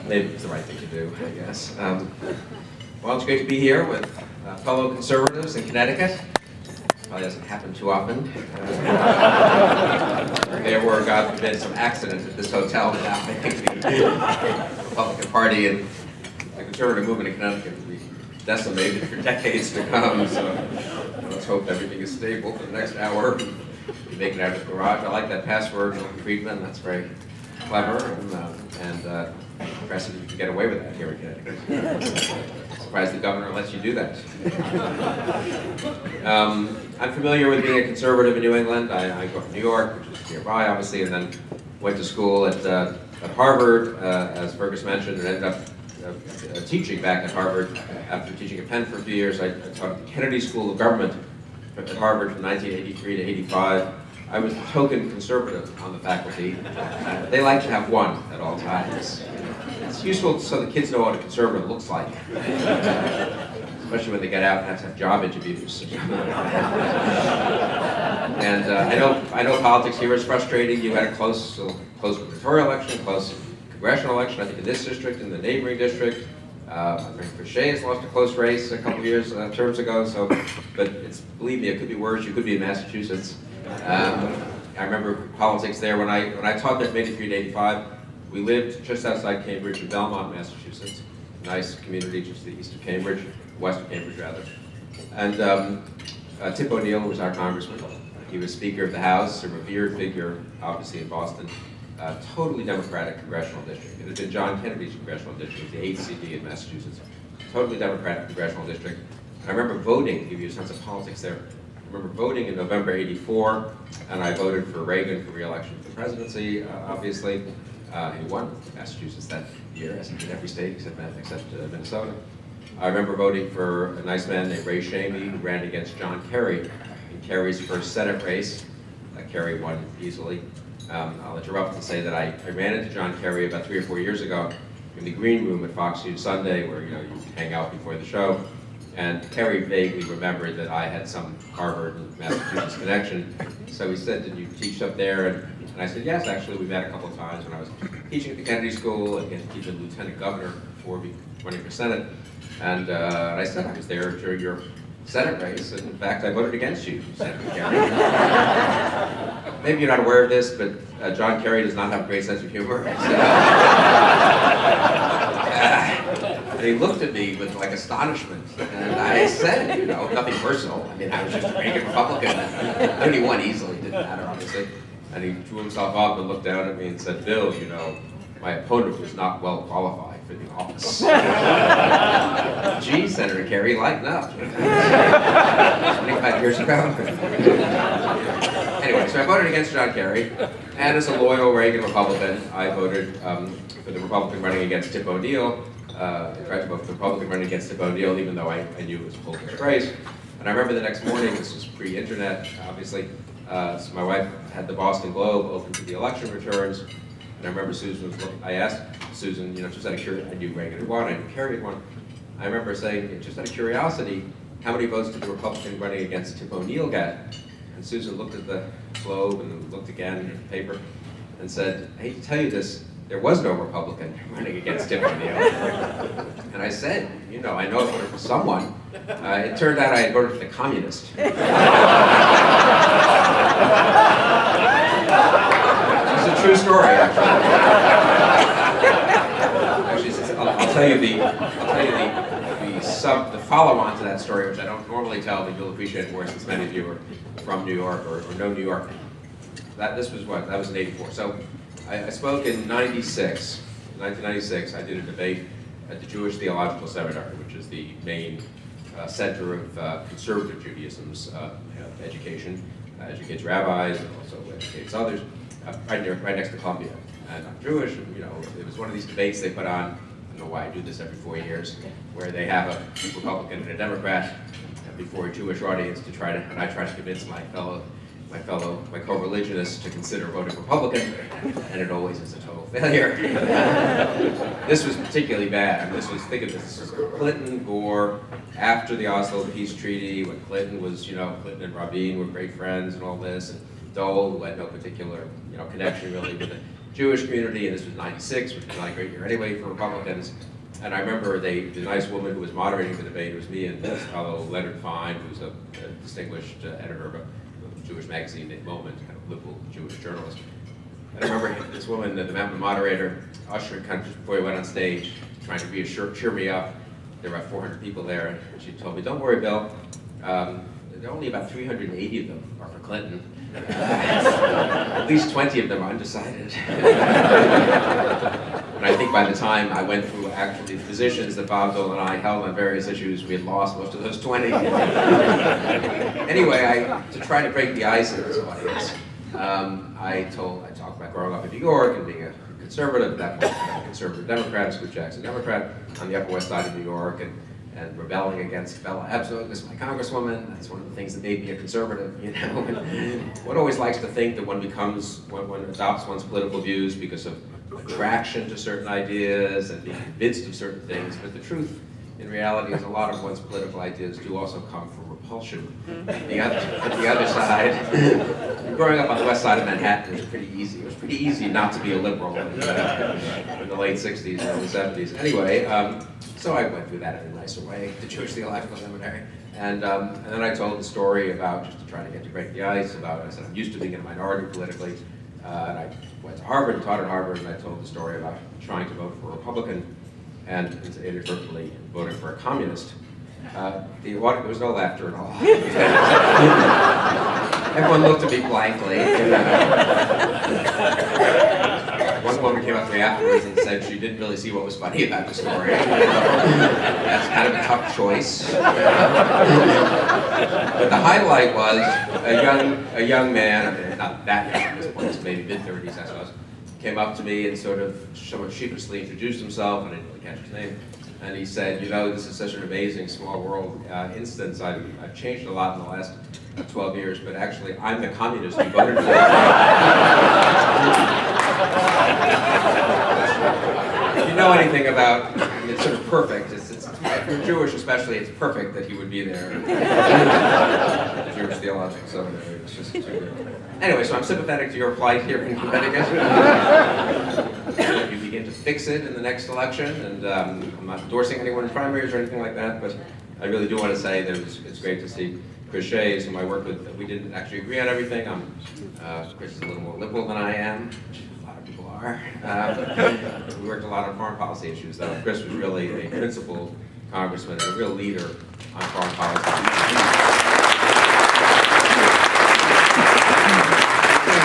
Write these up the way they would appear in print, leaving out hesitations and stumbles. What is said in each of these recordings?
Maybe it's the right thing to do, I guess. Well, it's great to be here with fellow conservatives in Connecticut. Probably doesn't happen too often. There were, God forbid, some accidents at this hotel now. I think the Republican Party and the conservative movement in Connecticut will be decimated for decades to come. So let's hope everything is stable for the next hour. You make it out of the garage. I like that password, Milton Friedman. That's very clever and impressive that you can get away with that here in Connecticut. Surprised the governor lets you do that. I'm familiar with being a conservative in New England. I grew up in New York, which is nearby, obviously, and then went to school at Harvard, as Fergus mentioned, and ended up teaching back at Harvard. After teaching at Penn for a few years, I taught at the Kennedy School of Government at Harvard from 1983 to 85. I was the token conservative on the faculty. They like to have one at all times. It's useful so the kids know what a conservative looks like, especially when they get out and have to have job interviews. And I know politics here is frustrating. You had a close gubernatorial election, close congressional election. I think in this district, in the neighboring district. Crochet has lost a close race a couple of terms ago. So, but believe me, it could be worse. You could be in Massachusetts. I remember politics there when I taught there from 83 to 85. We lived just outside Cambridge in Belmont, Massachusetts. Nice community just to the east of Cambridge, west of Cambridge rather. And Tip O'Neill was our congressman. He was Speaker of the House, a revered figure, obviously in Boston. Totally Democratic congressional district. It had been John Kennedy's congressional district, the 8th CD in Massachusetts. Totally Democratic congressional district. And I remember voting, to give you a sense of politics there. I remember voting in November '84, and I voted for Reagan for re-election for the presidency, obviously. He won Massachusetts that year, as he did every state except Minnesota. I remember voting for a nice man named Ray Shamey, who ran against John Kerry in Kerry's first Senate race. Kerry won easily. I'll interrupt and say that I ran into John Kerry about 3 or 4 years ago in the green room at Fox News Sunday, where you hang out before the show. And Kerry vaguely remembered that I had some Harvard and Massachusetts connection. So he said, "Did you teach up there?" And I said, "Yes, actually, we met a couple of times when I was teaching at the Kennedy School and getting to teach a lieutenant governor before running for Senate." And I said, "I was there during your Senate race, and in fact, I voted against you, Senator Kerry." Maybe you're not aware of this, but John Kerry does not have a great sense of humor. And he looked at me with like astonishment, and I said, nothing personal. I mean, I was just a Reagan Republican. I only won easily, didn't matter, obviously. And he drew himself up and looked down at me and said, "Bill, my opponent was not well qualified for the office." Gee, Senator Kerry, lighten up. 25 years ago. Anyway, so I voted against John Kerry, and as a loyal Reagan Republican, I voted for the Republican running against Tip O'Neill. I tried to vote for the Republican running against Tip O'Neill, even though I knew it was a full disgrace. And I remember the next morning, this was pre-internet, obviously, so my wife had the Boston Globe open to the election returns. And I remember Susan was looking, I asked Susan, just out of curiosity, I knew Reagan had won, I knew Kerry had won. I remember saying, just out of curiosity, how many votes did the Republican running against Tip O'Neill get? And Susan looked at the Globe and then looked again at the paper and said, "I hate to tell you this, there was no Republican running against Tip O'Neill." And I said, I know I voted for someone. It turned out I had voted for the communist. It's a true story, actually. I'll tell you the follow-on to that story, which I don't normally tell, but you'll appreciate more since many of you are from New York or know New York. That was in '84. So I spoke in 1996. I did a debate at the Jewish Theological Seminary, which is the main center of conservative Judaism's education. Educates rabbis and also educates others, right next to Columbia. And I'm Jewish, and it was one of these debates they put on. I don't know why I do this every 4 years, where they have a Republican and a Democrat before a Jewish audience and I try to convince my co-religionists to consider voting Republican, and it always is a total failure. This was particularly bad. Think of this was Clinton, Gore, after the Oslo Peace Treaty, when Clinton was, Clinton and Rabin were great friends and all this, and Dole, who had no particular, connection really with Jewish community, and this was '96, which was not a great year anyway for Republicans. And I remember the nice woman who was moderating the debate, it was me and this fellow, Leonard Fine, who's a distinguished editor of a Jewish magazine at Moment, kind of liberal Jewish journalist. And I remember this woman, the moderator, ushered kind of just before we went on stage, trying to cheer me up. There were about 400 people there, and she told me, "Don't worry, Bill. There are only about 380 of them are for Clinton. At least 20 of them are undecided." And I think by the time I went through actually the positions that Bob Dole and I held on various issues, we had lost most of those 20. Anyway, to try to break the ice in this audience, I talked about growing up in New York and being a conservative at that point, a conservative Democrat, a Scoot Jackson Democrat on the Upper West Side of New York, and rebelling against Bella Abzug as my congresswoman. That's one of the things that made me a conservative, you know. One always likes to think that one adopts one's political views because of attraction to certain ideas and being convinced of certain things, but the truth in reality is a lot of one's political ideas do also come from repulsion at the other side. Growing up on the west side of Manhattan was pretty easy. It was pretty easy not to be a liberal in the late 60s and early 70s. Anyway, so I went through that in a nicer way, the Jewish Theological Seminary. And then I told the story about, just to try to get to break the ice, about, I said I'm used to being in a minority politically. And I went to Harvard and taught at Harvard, and I told the story about trying to vote for a Republican and inadvertently voting for a communist. There was no laughter at all. Everyone looked at me blankly. One woman came up to me afterwards and said she didn't really see what was funny about the story. That's kind of a tough choice. But the highlight was a young man, I mean, not that young at this point, maybe mid-30s, I suppose, came up to me and sort of somewhat sheepishly introduced himself, and I didn't really catch his name. And he said, "You know, this is such an amazing small world instance. I've changed a lot in the last 12 years, but actually I'm the communist who voted for it." If you know anything about, it's sort of perfect. If you're Jewish especially, it's perfect that he would be there. The Jewish Theological Seminary. It's just too good. Anyway, so I'm sympathetic to your plight here in Connecticut. You begin to fix it in the next election, and I'm not endorsing anyone's primaries or anything like that, but I really do want to say that it's great to see Chris Shays, whom I worked with. We didn't actually agree on everything. Chris is a little more liberal than I am, which a lot of people are. We worked a lot on foreign policy issues, though. Chris was really a principled congressman and a real leader on foreign policy.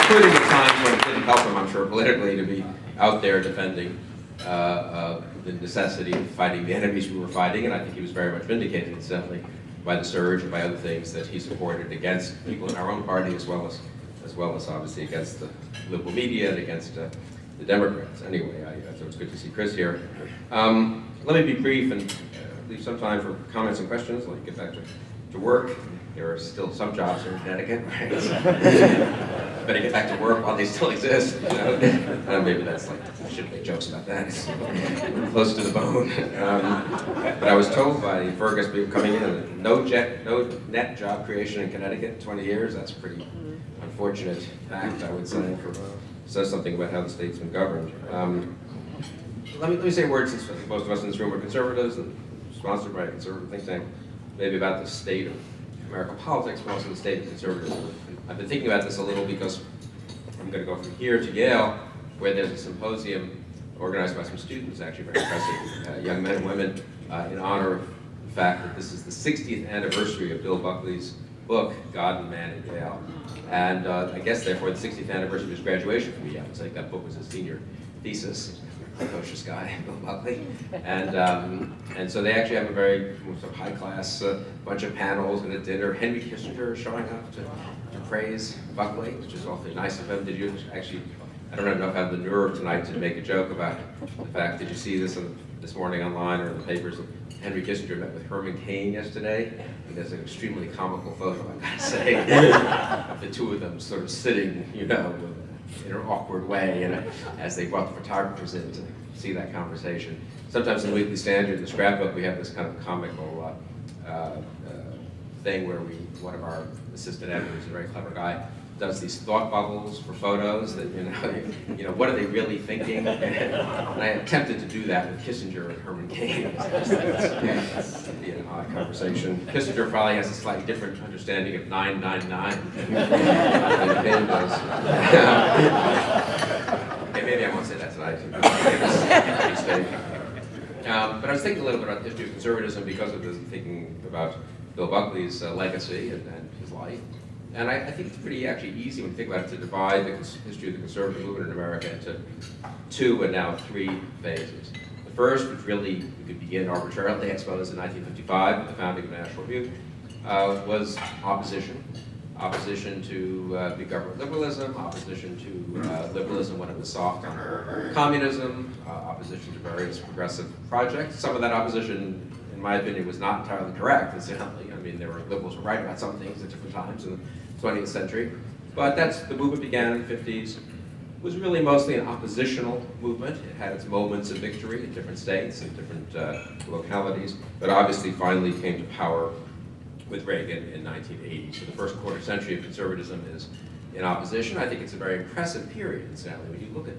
Including the times when it didn't help him, I'm sure, politically, to be out there defending the necessity of fighting the enemies we were fighting, and I think he was very much vindicated, incidentally, by the surge and by other things that he supported against people in our own party, as well as obviously against the liberal media and against the Democrats. Anyway, so it's good to see Chris here. Let me be brief and leave some time for comments and questions. Let me get back to work. There are still some jobs here in Connecticut, right? Better get back to work while they still exist. You know? Maybe that's like, I shouldn't make jokes about that. It's close to the bone. But I was told by Fergus people coming in, no net job creation in Connecticut in 20 years. That's a pretty unfortunate fact, I would say, says something about how the state's been governed. Let me say a word, since most of us in this room are conservatives and sponsored by a conservative think tank, maybe about the state of American politics, but also the state of conservatism. I've been thinking about this a little because I'm going to go from here to Yale, where there's a symposium organized by some students, actually very impressive young men and women, in honor of the fact that this is the 60th anniversary of Bill Buckley's book, God and Man at Yale. And I guess, therefore, the 60th anniversary of his graduation from Yale. It's like that book was his senior thesis. Precocious guy, Bill Buckley, and so they actually have a very sort of high-class bunch of panels and a dinner. Henry Kissinger is showing up to praise Buckley, which is awfully nice of him. Did you actually? I don't know if I have the nerve tonight to make a joke about the fact. Did you see this this morning online or in the papers? Henry Kissinger met with Herman Cain yesterday. And there's an extremely comical photo, I've got to say, of the two of them sort of sitting, you know, in an awkward way, and as they brought the photographers in to see that conversation. Sometimes in the Weekly Standard, the scrapbook, we have this kind of comical thing where one of our assistant editors, a very clever guy, does these thought bubbles for photos that, what are they really thinking? And I attempted to do that with Kissinger and Herman Cain. It's an odd conversation. Kissinger probably has a slightly different understanding of 999 than Cain does. Okay, maybe I won't say that tonight. But I was thinking a little bit about the history of conservatism because of this, thinking about Bill Buckley's legacy and his life. And I think it's pretty actually easy when you think about it to divide the history of the conservative movement in America into 2 and now 3 phases. The first, which really we could begin arbitrarily, I suppose, in 1955 with the founding of the National Review, was opposition. Opposition to big government liberalism, opposition to liberalism when it was soft on communism, opposition to various progressive projects. Some of that opposition, in my opinion, was not entirely correct, incidentally. I mean, liberals were right about some things at different times in the 20th century. But the movement began in the 50s. It was really mostly an oppositional movement. It had its moments of victory in different states and different localities, but obviously finally came to power with Reagan in 1980. So the first quarter century of conservatism is in opposition. I think it's a very impressive period, incidentally, when you look at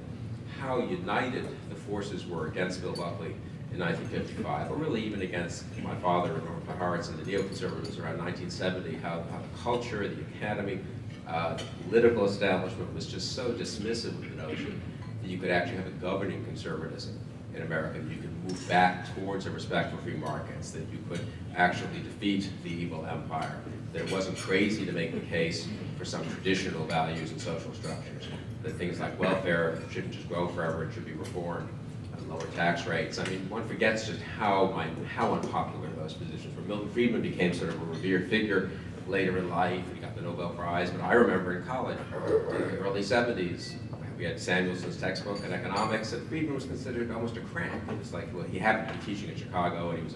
how united the forces were against Bill Buckley in 1955, or really even against my father, Norman Pahartz, and the neoconservatives around 1970, how the culture, the academy, the political establishment was just so dismissive of the notion that you could actually have a governing conservatism in America, that you could move back towards a respect for free markets, that you could actually defeat the evil empire, that it wasn't crazy to make the case for some traditional values and social structures, that things like welfare shouldn't just grow forever, it should be reformed, and lower tax rates. I mean, one forgets just how unpopular those positions were. Milton Friedman became sort of a revered figure later in life. He got the Nobel Prize, but I remember in college, in the early 70s, we had Samuelson's textbook on economics, and Friedman was considered almost a crank. It was like, well, he happened to be teaching in Chicago, and he was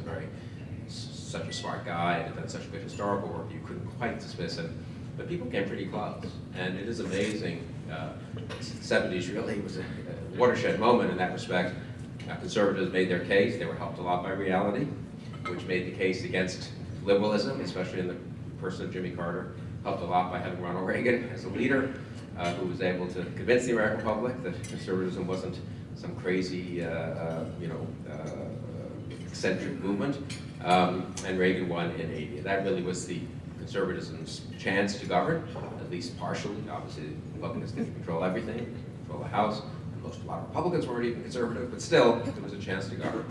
such a smart guy, and had done such good historical work, you couldn't quite dismiss him. But people came pretty close, and it is amazing. The 70s really was a watershed moment in that respect. Conservatives made their case. They were helped a lot by reality, which made the case against liberalism, especially in the person of Jimmy Carter, helped a lot by having Ronald Reagan as a leader, who was able to convince the American public that conservatism wasn't some crazy, eccentric movement. And Reagan won in 80. That really was the conservatism's chance to govern, at least partially. Obviously, Republicans didn't control everything, control the House. A lot of Republicans weren't even conservative, but still, there was a chance to govern.